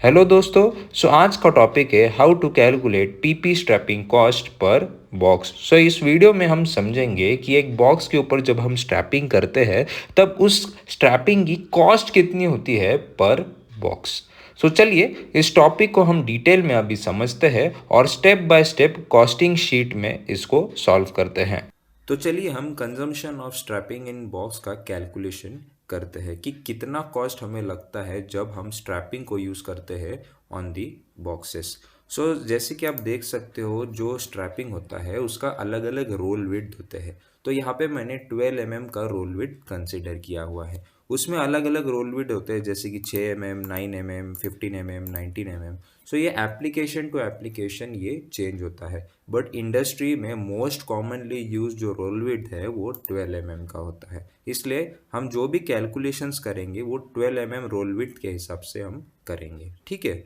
Hello दोस्तों। आज का टॉपिक है how to calculate PP strapping cost per box. इस वीडियो में हम समझेंगे कि एक बॉक्स के ऊपर जब हम स्ट्रैपिंग करते हैं तब उस स्ट्रैपिंग की कॉस्ट कितनी होती है पर बॉक्स। चलिए इस टॉपिक को हम डिटेल में अभी समझते हैं और step by step costing sheet में इसको सॉल्व करते हैं। तो चलिए हम consumption of strapping in box का कैलकुलेशन करते हैं कि कितना कॉस्ट हमें लगता है जब हम स्ट्रैपिंग को यूज़ करते हैं ऑन दी बॉक्सेस। जैसे कि आप देख सकते हो जो स्ट्रैपिंग होता है उसका अलग अलग रोल विड्थ होते हैं। तो यहाँ पे मैंने 12 mm का रोल विड्थ कंसिडर किया हुआ है। उसमें अलग अलग रोल विड्थ होते हैं जैसे कि 6 mm, 9 mm, 15 mm, 19 mm। ये एप्लीकेशन टू एप्लीकेशन ये चेंज होता है, बट इंडस्ट्री में मोस्ट कॉमनली यूज जो रोल विड्थ है वो 12 mm का होता है। इसलिए हम जो भी कैलकुलेशंस करेंगे वो 12 mm रोल विड्थ के हिसाब से हम करेंगे, ठीक है।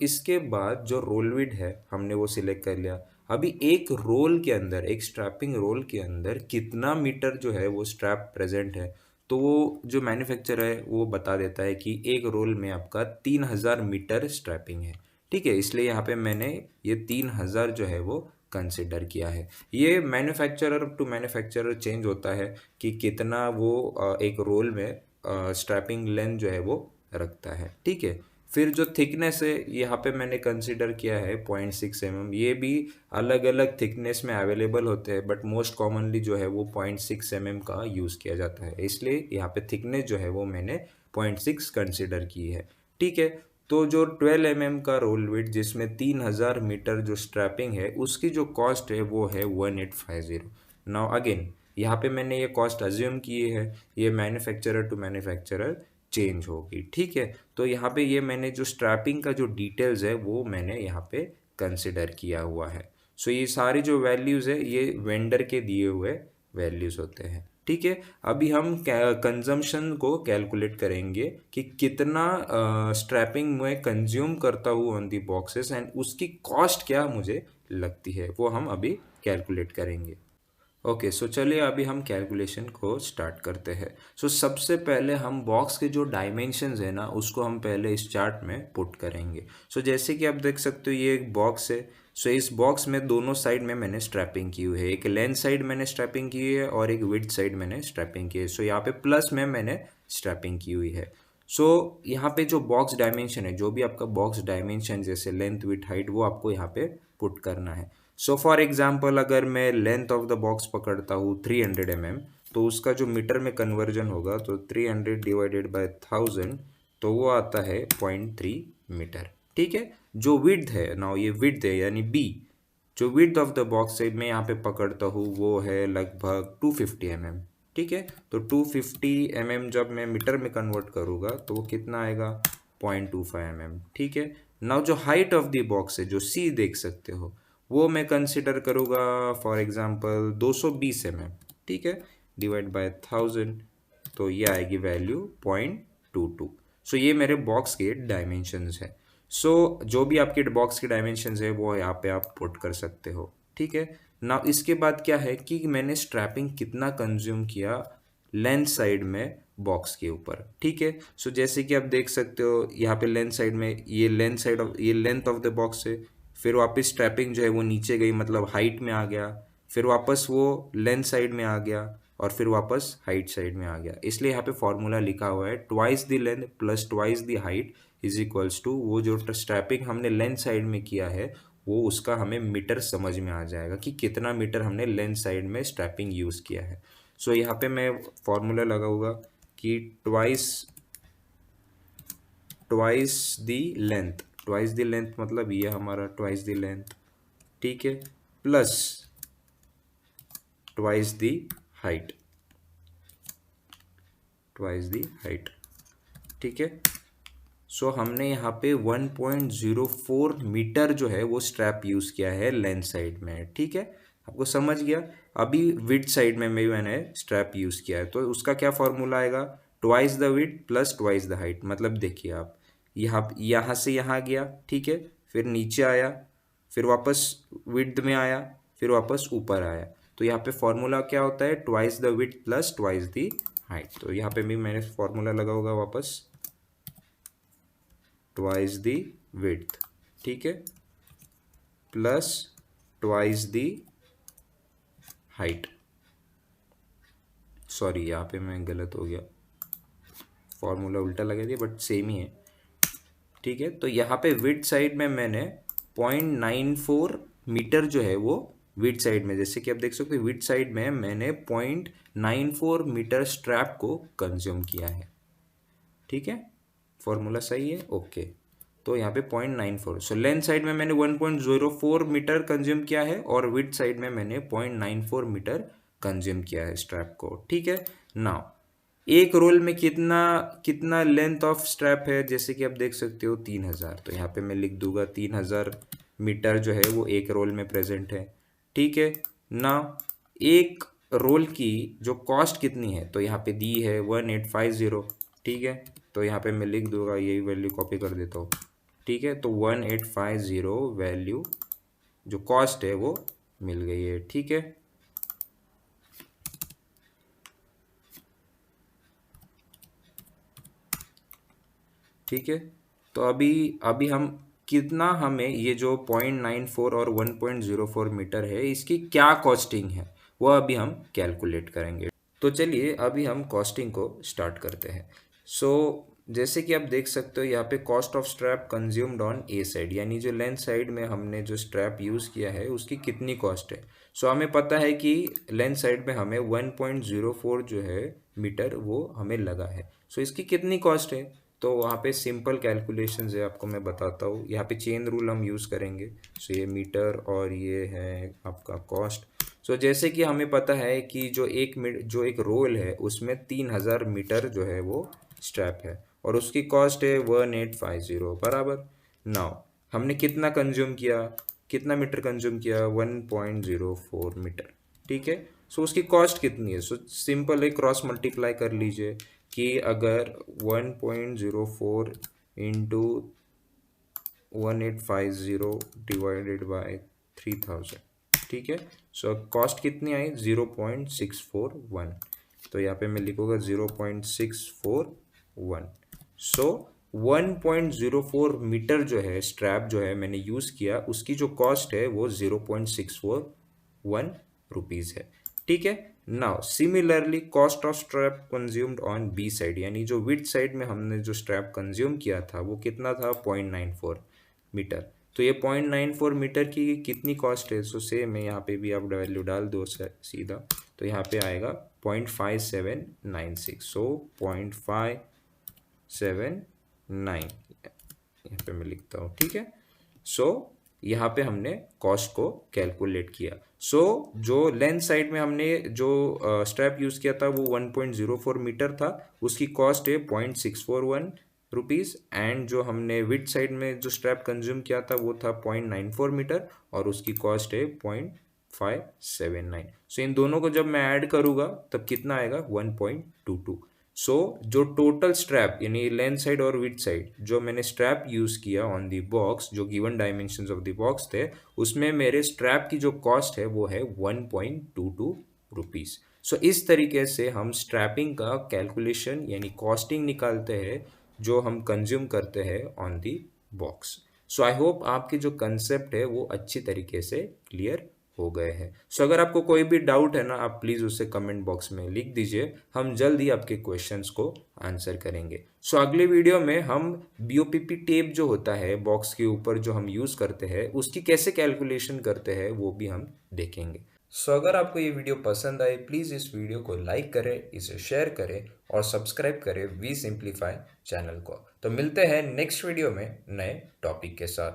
इसके बाद जो रोल विड्थ है हमने वो सिलेक्ट कर लिया। अभी एक रोल के अंदर, एक स्ट्रैपिंग रोल के अंदर कितना मीटर जो है वो स्ट्रैप प्रेजेंट है, तो वो जो मैन्युफैक्चरर है वो बता देता है कि एक रोल में आपका 3000 मीटर स्ट्रैपिंग है, ठीक है। इसलिए यहाँ पे मैंने ये 3000 जो है वो कंसिडर किया है। ये मैन्युफैक्चरर टू मैन्युफैक्चरर चेंज होता है कि कितना वो एक रोल में स्ट्रैपिंग लेंथ जो है वो रखता है, ठीक है। फिर जो थिकनेस है यहाँ पे मैंने कंसिडर किया है 0.6 mm। ये भी अलग अलग थिकनेस में अवेलेबल होते हैं, बट मोस्ट कॉमनली जो है वो 0.6 mm का यूज़ किया जाता है। इसलिए यहाँ पे थिकनेस जो है वो मैंने 0.6 कंसिडर की है, ठीक है। तो जो 12 mm का रोल विड्थ जिसमें 3000 मीटर जो स्ट्रैपिंग है उसकी जो कॉस्ट है वो है 1850। नाउ अगेन यहाँ पे मैंने ये कॉस्ट अज्यूम की है, ये मैन्युफैक्चरर टू मैन्युफैक्चरर चेंज होगी, ठीक है। तो यहाँ पे ये मैंने जो स्ट्रैपिंग का जो डिटेल्स है वो मैंने यहाँ पे कंसिडर किया हुआ है। ये सारी जो वैल्यूज़ है ये वेंडर के दिए हुए वैल्यूज़ होते हैं, ठीक है। अभी हम कंजम्पशन को कैलकुलेट करेंगे कि कितना स्ट्रैपिंग मैं कंज्यूम करता हूँ ऑन दी बॉक्सेस एंड उसकी कॉस्ट क्या मुझे लगती है वो हम अभी कैलकुलेट करेंगे। ओके, चलिए अभी हम कैलकुलेशन को स्टार्ट करते हैं। सबसे पहले हम बॉक्स के जो डायमेंशंस है ना उसको हम पहले इस चार्ट में पुट करेंगे। जैसे कि आप देख सकते हो ये एक बॉक्स है। इस बॉक्स में दोनों साइड में मैंने स्ट्रैपिंग की हुई है, एक लेंथ साइड मैंने स्ट्रैपिंग की हुई है और एक विड्थ साइड मैंने स्ट्रैपिंग की है। यहाँ पे प्लस में मैंने स्ट्रैपिंग की हुई है। यहाँ पे जो बॉक्स डायमेंशन है, जो भी आपका बॉक्स डायमेंशन जैसे लेंथ विड्थ हाइट वो आपको यहाँ पे पुट करना है। फॉर एग्जाम्पल अगर मैं लेंथ ऑफ द बॉक्स पकड़ता हूँ 300 mm, तो उसका जो मीटर में कन्वर्जन होगा तो 300 डिवाइडेड बाय 1000 तो वो आता है 0.3 मीटर, ठीक है। जो विड्थ है ना, ये विड्थ है यानी बी, जो विड्थ ऑफ द बॉक्स है मैं यहाँ पे पकड़ता हूँ वो है लगभग 250 mm, ठीक है। तो 250 mm जब मैं मीटर में कन्वर्ट करूँगा तो वो कितना आएगा 0.25 mm, ठीक है। नाउ जो हाइट ऑफ द बॉक्स है जो सी देख सकते हो वो मैं कंसिडर करूँगा फॉर एग्जांपल 220 mm, ठीक है, डिवाइड बाय 1000 तो ये आएगी वैल्यू 0.22। ये मेरे बॉक्स के डायमेंशंस है। जो भी आपके बॉक्स के डायमेंशंस है वो यहाँ पे आप पुट कर सकते हो, ठीक है। ना इसके बाद क्या है कि मैंने स्ट्रैपिंग कितना कंज्यूम किया लेंथ साइड में बॉक्स के ऊपर, ठीक है। जैसे कि आप देख सकते हो यहाँ पे लेंथ साइड में ये लेंथ ऑफ द बॉक्स है। फिर वापस स्ट्रैपिंग जो है वो नीचे गई, मतलब हाइट में आ गया, फिर वापस वो लेंथ साइड में आ गया और फिर वापस हाइट साइड में आ गया। इसलिए यहाँ पे फॉर्मूला लिखा हुआ है twice the length plus twice the height is equals to, वो जो स्ट्रैपिंग हमने लेंथ साइड में किया है वो उसका हमें मीटर समझ में आ जाएगा कि कितना मीटर हमने लेंथ साइड में स्ट्रैपिंग यूज़ किया है। यहाँ पे मैं फॉर्मूला लगाऊंगा कि ट्वाइस द लेंथ मतलब ये हमारा ट्वाइस द लेंथ, ठीक है, प्लस ट्वाइस द हाइट, ठीक है। हमने यहाँ पे 1.04 मीटर जो है वो स्ट्रैप यूज़ किया है लेंथ साइड में, ठीक है, आपको समझ गया। अभी विड्थ साइड में मैंने स्ट्रैप यूज़ किया है तो उसका क्या फॉर्मूला आएगा twice the width plus twice the height. मतलब देखिए आप यहाँ से यहाँ गया, ठीक है, फिर नीचे आया, फिर वापस विड्थ में आया, फिर वापस ऊपर आया। तो यहाँ पे फॉर्मूला क्या होता है twice the width plus twice the height. तो यहाँ पे भी मैंने फॉर्मूला लगा होगा वापस ट्वाइस दी विड्थ, ठीक है, प्लस ट्वाइस दी हाइट। सॉरी यहाँ पे मैं गलत हो गया, फॉर्मूला उल्टा लगा दिया, बट सेम ही है, ठीक है। तो यहाँ पे विड्थ साइड में मैंने 0.94 मीटर जो है वो विड्थ साइड में, जैसे कि आप देख सकते हो विड्थ साइड में मैंने 0.94 मीटर स्ट्रैप को कंज्यूम किया है, ठीक है। फॉर्मूला सही है, ओके। तो यहाँ पे 0.94, सो लेंथ साइड में मैंने 1.04 मीटर कंज्यूम किया है और विड्थ साइड में मैंने 0.94 मीटर कंज्यूम किया है स्ट्रैप को, ठीक है। नाउ एक रोल में कितना कितना लेंथ ऑफ स्ट्रैप है, जैसे कि आप देख सकते हो 3000, तो यहाँ पे मैं लिख दूंगा 3000 मीटर जो है वो एक रोल में प्रेजेंट है, ठीक है ना। एक रोल की जो कॉस्ट कितनी है, तो यहाँ पे दी है 1850, ठीक है। तो यहाँ पे मैं लिख दूंगा, यही वैल्यू कॉपी कर देता हूँ, ठीक है। तो 1850 वैल्यू जो कॉस्ट है वो मिल गई है, ठीक है। ठीक है, तो अभी अभी हम कितना, हमें ये जो 0.94 और 1.04 मीटर है इसकी क्या कॉस्टिंग है वो अभी हम कैलकुलेट करेंगे। तो चलिए अभी हम कॉस्टिंग को स्टार्ट करते हैं। सो जैसे कि आप देख सकते हो यहाँ पे cost of strap consumed on A side, यानी जो लेंथ साइड में हमने जो स्ट्रैप यूज़ किया है उसकी कितनी कॉस्ट है। सो हमें पता है कि लेंथ साइड में हमें 1.04 जो है मीटर वो हमें लगा है। सो इसकी कितनी कॉस्ट है, तो वहाँ पे सिंपल कैलकुलेशन है, आपको मैं बताता हूँ। यहाँ पे चेन रूल हम यूज़ करेंगे। सो ये मीटर और ये है आपका कॉस्ट। सो जैसे कि हमें पता है कि जो एक रोल है उसमें 3000 मीटर जो है वो स्ट्रैप है और उसकी कॉस्ट है 1850 बराबर। नाउ हमने कितना कंज्यूम किया, कितना मीटर कंज्यूम किया, 1.04 मीटर, ठीक है। सो उसकी कॉस्ट कितनी है, सो सिंपल एक क्रॉस मल्टीप्लाई कर लीजिए कि अगर 1.04 इंटू 1850 डिवाइडेड बाय 3000, ठीक है। सो कॉस्ट कितनी आई, 0.641, तो यहाँ पे मैं लिखूंगा 0.641। सो 1.04 मीटर जो है स्ट्रैप जो है मैंने यूज़ किया उसकी जो कॉस्ट है वो 0.641 रुपीज़ है, ठीक है। Now similarly cost of strap consumed on B side, यानी जो विड्थ साइड में हमने जो स्ट्रैप कंज्यूम किया था वो कितना था, 0.94 मीटर। तो ये 0.94 मीटर की कितनी कॉस्ट है, सो सेम है, यहाँ पे भी आप वैल्यू डाल दो सीधा, तो यहाँ पे आएगा 0.5796, सो 0.579 यहाँ पे मैं लिखता हूँ, ठीक है। सो यहाँ पे हमने कॉस्ट को कैलकुलेट किया। सो जो लेंथ साइड में हमने जो स्ट्रैप यूज़ किया था वो 1.04 मीटर था, उसकी कॉस्ट है 0.641 रुपीज़, एंड जो हमने विड्थ साइड में जो स्ट्रैप कंज्यूम किया था वो था 0.94 मीटर और उसकी कॉस्ट है 0.579। सो इन दोनों को जब मैं ऐड करूँगा तब कितना आएगा, 1.22। सो जो टोटल स्ट्रैप यानी लेंथ साइड और विड्थ साइड जो मैंने स्ट्रैप यूज़ किया ऑन दी बॉक्स, जो given dimensions of the box थे, उसमें मेरे स्ट्रैप की जो कॉस्ट है वो है 1.22 रुपीज़। सो इस तरीके से हम स्ट्रैपिंग का कैलकुलेशन यानी कॉस्टिंग निकालते हैं जो हम कंज्यूम करते हैं on the box. So I hope आपके जो कंसेप्ट है वो अच्छी तरीके से क्लियर हो गए हैं। सो अगर आपको कोई भी डाउट है ना, आप प्लीज़ उसे कमेंट बॉक्स में लिख दीजिए, हम जल्द ही आपके क्वेश्चंस को आंसर करेंगे। सो अगले वीडियो में हम बीओपीपी टेप जो होता है बॉक्स के ऊपर जो हम यूज़ करते हैं उसकी कैसे कैलकुलेशन करते हैं वो भी हम देखेंगे। सो अगर आपको ये वीडियो पसंद आए प्लीज़ इस वीडियो को लाइक करें, इसे शेयर करें और सब्सक्राइब करें वी सिंप्लीफाई चैनल को। तो मिलते हैं नेक्स्ट वीडियो में नए टॉपिक के साथ।